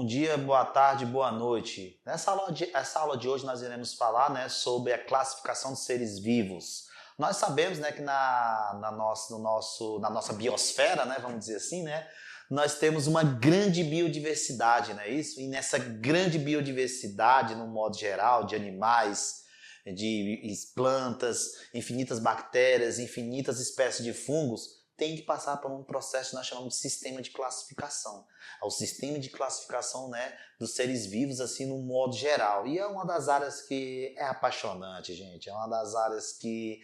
Bom dia, boa tarde, boa noite. Essa aula de hoje nós iremos falar, né, sobre a classificação de seres vivos. Nós sabemos, né, que na nossa biosfera, né, vamos dizer assim, né, nós temos uma grande biodiversidade, não é isso? E nessa grande biodiversidade, no modo geral, de animais, de plantas, infinitas bactérias, infinitas espécies de fungos, tem que passar por um processo que nós chamamos de sistema de classificação. É o sistema de classificação, né, dos seres vivos, assim, no modo geral. E é uma das áreas que é apaixonante, gente. É uma das áreas que,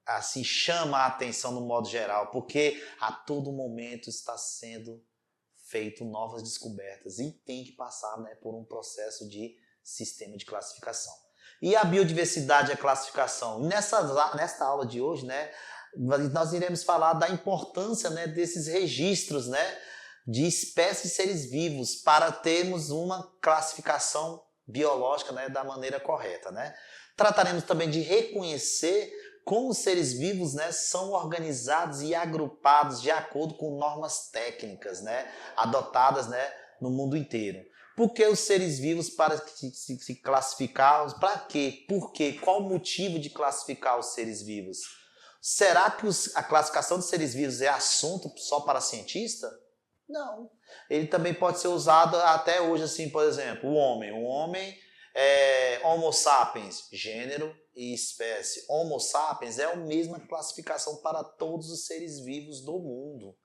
assim, chama a atenção no modo geral, porque a todo momento está sendo feito novas descobertas e tem que passar, né, por um processo de sistema de classificação. E a biodiversidade e a classificação. Nesta aula de hoje, né, nós iremos falar da importância, né, desses registros, né, de espécies e seres vivos para termos uma classificação biológica, né, da maneira correta, né? Trataremos também de reconhecer como os seres vivos, né, são organizados e agrupados de acordo com normas técnicas, né, adotadas, né, no mundo inteiro. Por que os seres vivos para se classificar? Para quê? Por quê? Qual o motivo de classificar os seres vivos? Será que a classificação de seres vivos é assunto só para cientista? Não. Ele também pode ser usado até hoje, assim, por exemplo, o homem. O homem é Homo sapiens, gênero e espécie. Homo sapiens é a mesma classificação para todos os seres vivos do mundo,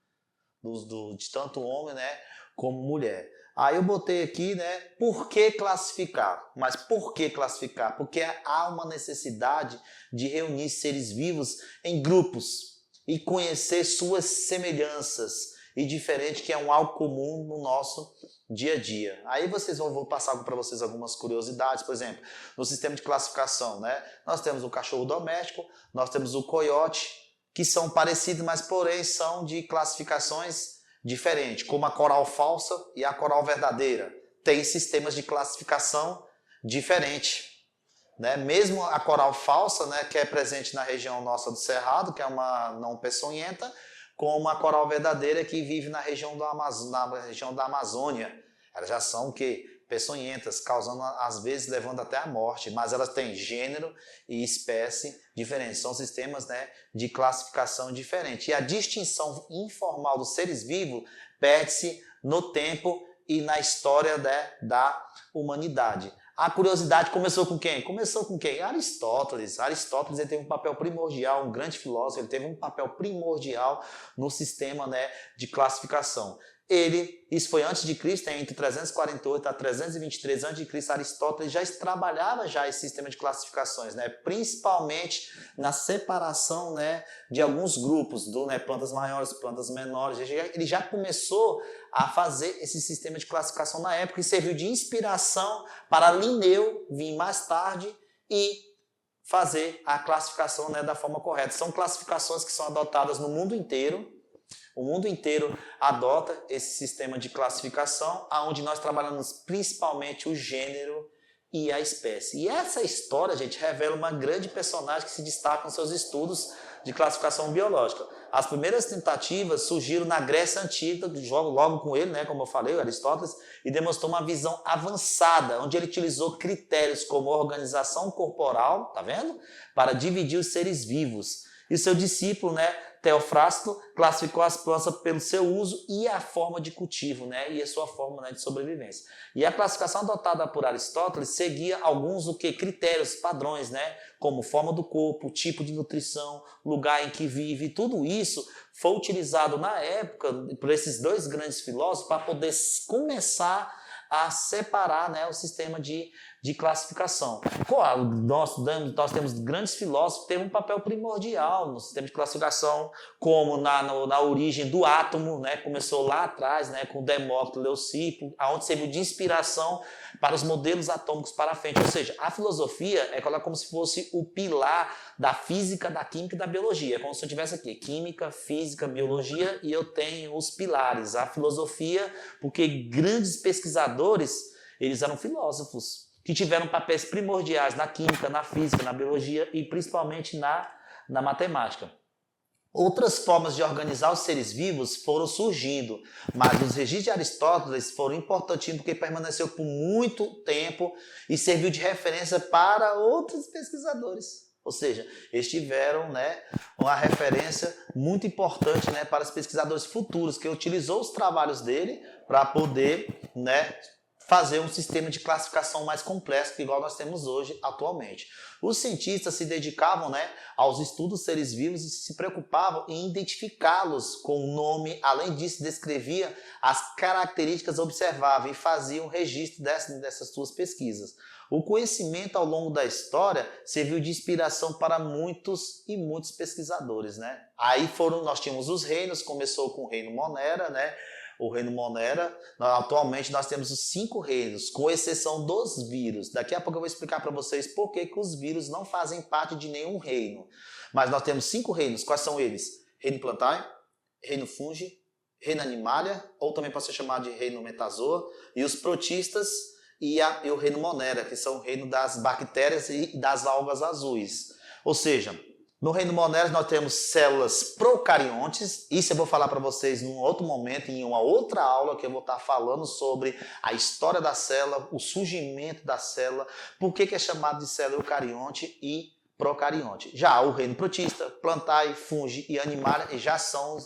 de tanto homem, né, como mulher. Aí eu botei aqui, né, por que classificar? Mas por que classificar? Porque há uma necessidade de reunir seres vivos em grupos e conhecer suas semelhanças e diferente, que é algo comum no nosso dia a dia. Aí vou passar para vocês algumas curiosidades, por exemplo, no sistema de classificação, né, nós temos o cachorro doméstico, nós temos o coiote, que são parecidos, mas porém são de classificações diferente, como a coral falsa e a coral verdadeira. Tem sistemas de classificação diferentes, né? Mesmo a coral falsa, né, que é presente na região nossa do Cerrado, que é uma não peçonhenta, como a coral verdadeira que vive na região da Amazônia. Elas já são o quê? Peçonhentas, causando, às vezes, levando até a morte, mas elas têm gênero e espécie diferentes, são sistemas, né, de classificação diferentes. E a distinção informal dos seres vivos perde-se no tempo e na história, né, da humanidade. A curiosidade começou com quem? Começou com quem? Aristóteles. Aristóteles, ele teve um papel primordial, um grande filósofo, ele teve um papel primordial no sistema, né, de classificação. Isso foi antes de Cristo, entre 348 a 323 a.C., Aristóteles já trabalhava esse sistema de classificações, né? Principalmente na separação, né, de alguns grupos, né, plantas maiores, plantas menores. Ele já começou a fazer esse sistema de classificação na época e serviu de inspiração para Linneu vir mais tarde e fazer a classificação, né, da forma correta. São classificações que são adotadas no mundo inteiro. O mundo inteiro adota esse sistema de classificação, onde nós trabalhamos principalmente o gênero e a espécie. E essa história, gente, revela uma grande personagem que se destaca nos seus estudos de classificação biológica. As primeiras tentativas surgiram na Grécia Antiga, logo com ele, né, como eu falei, Aristóteles, e demonstrou uma visão avançada, onde ele utilizou critérios como organização corporal, tá vendo? Para dividir os seres vivos. E seu discípulo, né, Teofrasto, classificou as plantas pelo seu uso e a forma de cultivo, né, e a sua forma, né, de sobrevivência. E a classificação adotada por Aristóteles seguia alguns critérios, padrões, né, como forma do corpo, tipo de nutrição, lugar em que vive. Tudo isso foi utilizado na época por esses dois grandes filósofos para poder começar a separar, né, o sistema de classificação. Nós temos grandes filósofos que têm um papel primordial no sistema de classificação, como na origem do átomo, né, começou lá atrás, né, com Demócrito, Leucipo, onde serviu de inspiração para os modelos atômicos para frente. Ou seja, a filosofia é como se fosse o pilar da física, da química e da biologia. É como se eu tivesse aqui química, física, biologia, e eu tenho os pilares. A filosofia, porque grandes pesquisadores, eles eram filósofos, que tiveram papéis primordiais na química, na física, na biologia e principalmente na matemática. Outras formas de organizar os seres vivos foram surgindo, mas os registros de Aristóteles foram importantíssimos porque permaneceu por muito tempo e serviu de referência para outros pesquisadores. Ou seja, eles tiveram, né, uma referência muito importante, né, para os pesquisadores futuros, que utilizou os trabalhos dele para poder, né, fazer um sistema de classificação mais complexo, que igual nós temos hoje atualmente. Os cientistas se dedicavam, né, aos estudos dos seres vivos e se preocupavam em identificá-los com o nome. Além disso, descrevia as características observáveis e fazia um registro dessas suas pesquisas. O conhecimento ao longo da história serviu de inspiração para muitos e muitos pesquisadores, né? Aí nós tínhamos os reinos, começou com o reino Monera, né? O reino Monera, atualmente nós temos os 5 reinos, com exceção dos vírus. Daqui a pouco eu vou explicar para vocês por que os vírus não fazem parte de nenhum reino. Mas nós temos 5 reinos, quais são eles? Reino Plantae, reino Fungi, reino Animalia, ou também pode ser chamado de reino Metazoa, e os protistas e o reino Monera, que são o reino das bactérias e das algas azuis. Ou seja, no reino Monera nós temos células procariontes, isso eu vou falar para vocês num outro momento, em uma outra aula que eu vou estar falando sobre a história da célula, o surgimento da célula, por que é chamado de célula eucarionte e procarionte. Já o reino protista, Plantae, Fungi e Animalia já são,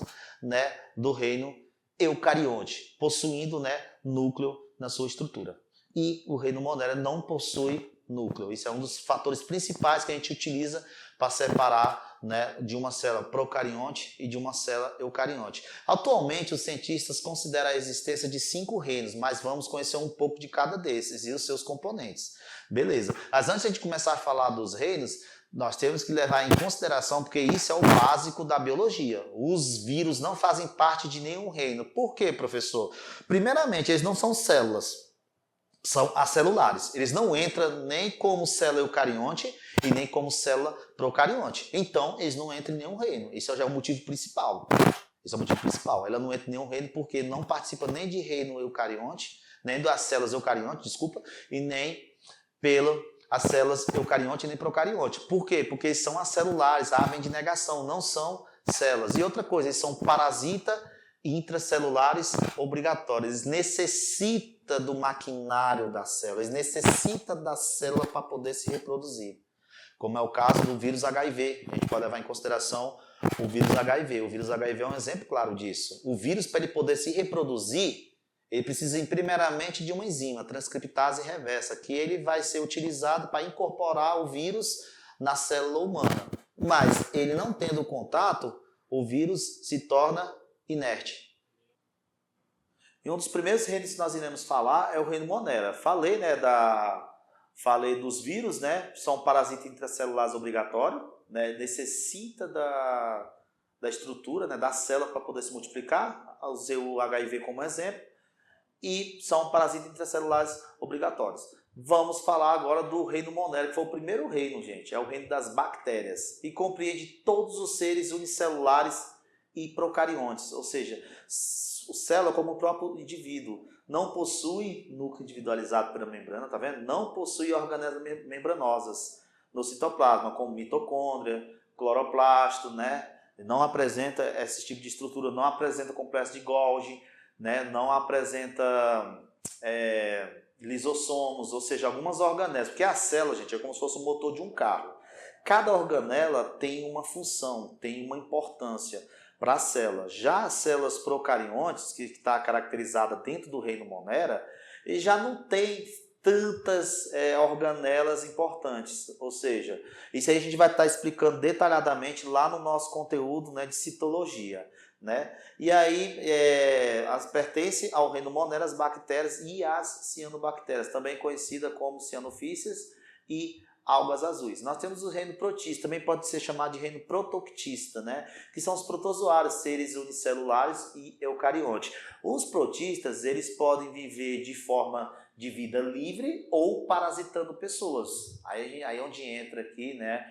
né, do reino eucarionte, possuindo, né, núcleo na sua estrutura. E o reino Monera não possui núcleo. Isso é um dos fatores principais que a gente utiliza para separar, né, de uma célula procarionte e de uma célula eucarionte. Atualmente, os cientistas consideram a existência de 5 reinos, mas vamos conhecer um pouco de cada desses e os seus componentes. Beleza. Mas antes de a gente começar a falar dos reinos, nós temos que levar em consideração, porque isso é o básico da biologia. Os vírus não fazem parte de nenhum reino. Por quê, professor? Primeiramente, eles não são células. São acelulares. Eles não entram nem como célula eucarionte e nem como célula procarionte. Então, eles não entram em nenhum reino. Esse já é o motivo principal. Esse é o motivo principal. Ela não entra em nenhum reino porque não participa nem de reino eucarionte, nem das células eucariontes, desculpa, e nem pelas células eucarionte nem procarionte. Por quê? Porque eles são acelulares, A vem de negação, não são células. E outra coisa, eles são parasitas intracelulares obrigatórios. Eles necessitam do maquinário da célula, eles necessitam da célula para poder se reproduzir. Como é o caso do vírus HIV. A gente pode levar em consideração o vírus HIV. O vírus HIV é um exemplo claro disso. O vírus, para ele poder se reproduzir, ele precisa primeiramente de uma enzima, transcriptase reversa, que ele vai ser utilizado para incorporar o vírus na célula humana. Mas ele não tendo contato, o vírus se torna inerte. E um dos primeiros reinos que nós iremos falar é o reino Monera. Falei, né, falei dos vírus, né, são parasitas intracelulares obrigatórios, né, necessita da estrutura, né, da célula para poder se multiplicar. Usei o HIV como exemplo. E são parasitas intracelulares obrigatórios. Vamos falar agora do reino Monera, que foi o primeiro reino, gente. É o reino das bactérias e compreende todos os seres unicelulares e procariontes, ou seja, o célula como o próprio indivíduo. Não possui núcleo individualizado pela membrana, tá vendo? Não possui organelas membranosas no citoplasma, como mitocôndria, cloroplasto, né? Não apresenta esse tipo de estrutura, não apresenta complexo de Golgi, né? Não apresenta lisossomos, ou seja, algumas organelas. Porque a célula, gente, é como se fosse o motor de um carro. Cada organela tem uma função, tem uma importância para a célula. Já as células procariontes, que está caracterizada dentro do reino Monera, ele já não tem tantas organelas importantes. Ou seja, isso aí a gente vai estar explicando detalhadamente lá no nosso conteúdo, né, de citologia. Né? E aí pertence ao reino Monera as bactérias e as cianobactérias, também conhecida como cianofícias e algas azuis. Nós temos o reino protista, também pode ser chamado de reino protoctista, né? Que são os protozoários, seres unicelulares e eucarionte. Os protistas, eles podem viver de forma de vida livre ou parasitando pessoas. Aí é onde entra aqui, né?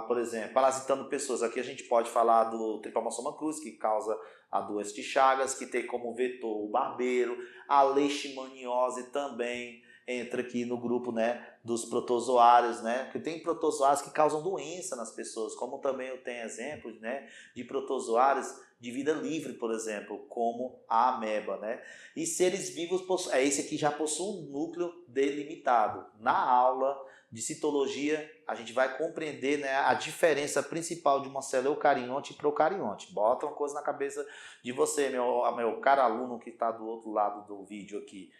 Por exemplo, parasitando pessoas. Aqui a gente pode falar do Trypanosoma cruzi, que causa a doença de Chagas, que tem como vetor o barbeiro, a leishmaniose também, entra aqui no grupo, né, dos protozoários, né, porque tem protozoários que causam doença nas pessoas, como também eu tenho exemplos, né, de protozoários de vida livre, por exemplo, como a ameba, né? E seres vivos, esse aqui já possui um núcleo delimitado. Na aula de citologia, a gente vai compreender, né, a diferença principal de uma célula eucarionte e procarionte. Bota uma coisa na cabeça de você, meu caro aluno que está do outro lado do vídeo aqui.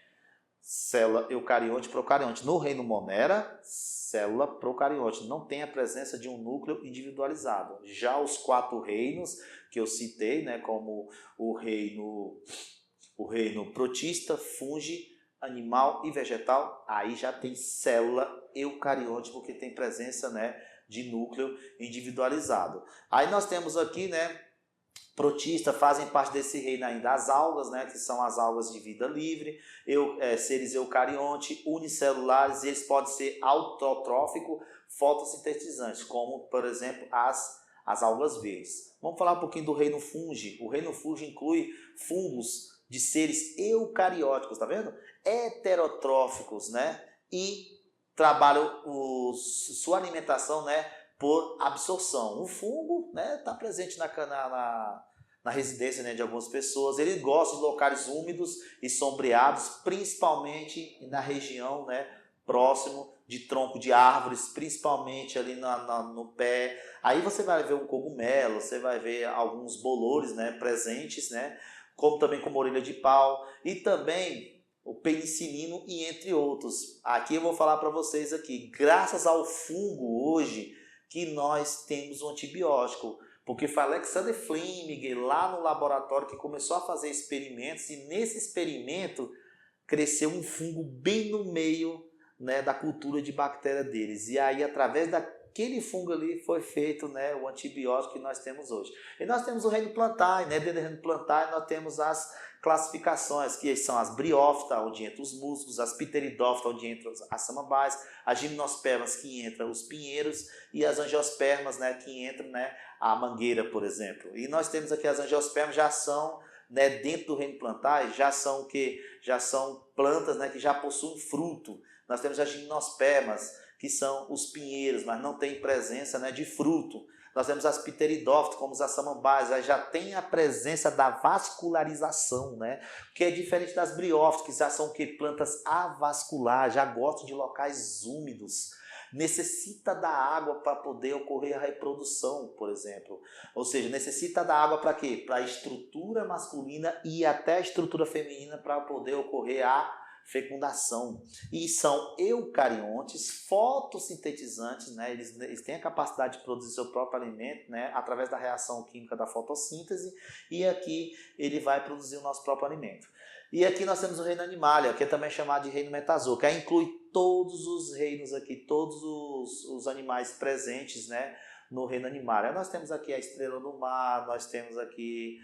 Célula eucarionte e procarionte. No reino Monera, célula procarionte. Não tem a presença de um núcleo individualizado. Já os 4 reinos que eu citei, né, como o reino protista, fungi, animal e vegetal, aí já tem célula eucarionte, porque tem presença, né, de núcleo individualizado. Aí nós temos aqui, né, protista, fazem parte desse reino ainda as algas, né, que são as algas de vida livre, seres eucarionte, unicelulares, e eles podem ser autotróficos, fotossintetizantes, como, por exemplo, as algas verdes. Vamos falar um pouquinho do reino fungi. O reino fungi inclui fungos de seres eucarióticos, tá vendo? Heterotróficos, né? E trabalham sua alimentação, né, por absorção. O fungo, né, está presente na residência, né, de algumas pessoas. Ele gosta de locais úmidos e sombreados, principalmente na região, né, próximo de tronco de árvores, principalmente ali no pé. Aí você vai ver um cogumelo, você vai ver alguns bolores, né, presentes, né, como também como orelha de pau e também o penicilino e entre outros. Aqui eu vou falar para vocês aqui, graças ao fungo hoje que nós temos um antibiótico, porque foi Alexander Fleming lá no laboratório que começou a fazer experimentos e nesse experimento cresceu um fungo bem no meio, né, da cultura de bactéria deles. E aí através daquele fungo ali foi feito, né, o antibiótico que nós temos hoje. E nós temos o reino plantae, né? Dentro do reino plantae nós temos as classificações, que são as briófitas, onde entram os musgos, as pteridófitas, onde entram as samambaias, as gimnospermas, que entram os pinheiros, e as angiospermas, né, que entram, né, a mangueira, por exemplo. E nós temos aqui as angiospermas, já são, né, dentro do reino plantae, já são plantas, né, que já possuem fruto. Nós temos as gimnospermas, que são os pinheiros, mas não tem presença, né, de fruto. Nós temos as pteridófitas, como as samambaias, já tem a presença da vascularização, né? Que é diferente das briófitas, que já são plantas avasculares, já gostam de locais úmidos. Necessita da água para poder ocorrer a reprodução, por exemplo. Ou seja, necessita da água para quê? Para a estrutura masculina e até a estrutura feminina para poder ocorrer a fecundação. E são eucariontes, fotossintetizantes, né? Eles têm a capacidade de produzir seu próprio alimento, né, através da reação química da fotossíntese, e aqui ele vai produzir o nosso próprio alimento. E aqui nós temos o reino animalia, que é também chamado de reino metazoo, que inclui todos os reinos aqui, todos os animais presentes, né, no reino animalia. Nós temos aqui a estrela do mar, nós temos aqui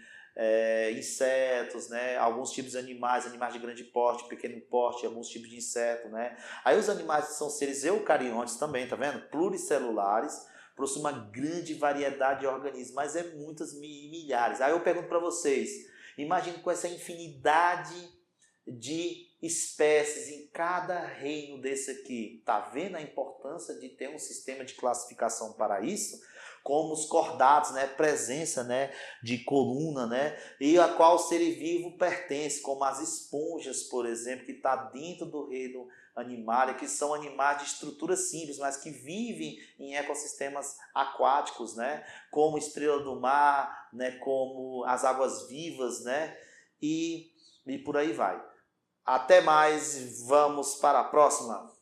insetos, né? Alguns tipos de animais de grande porte, pequeno porte, alguns tipos de inseto, né? Aí os animais são seres eucariontes também, tá vendo? Pluricelulares, possuem uma grande variedade de organismos, mas é muitas milhares. Aí eu pergunto para vocês, imagine com essa infinidade de espécies em cada reino desse aqui, tá vendo a importância de ter um sistema de classificação para isso? Como os cordados, né, presença, né, de coluna, né, e a qual o ser vivo pertence, como as esponjas, por exemplo, que está dentro do reino animal, que são animais de estrutura simples, mas que vivem em ecossistemas aquáticos, né, como estrela do mar, né, como as águas vivas, né, e por aí vai. Até mais, vamos para a próxima.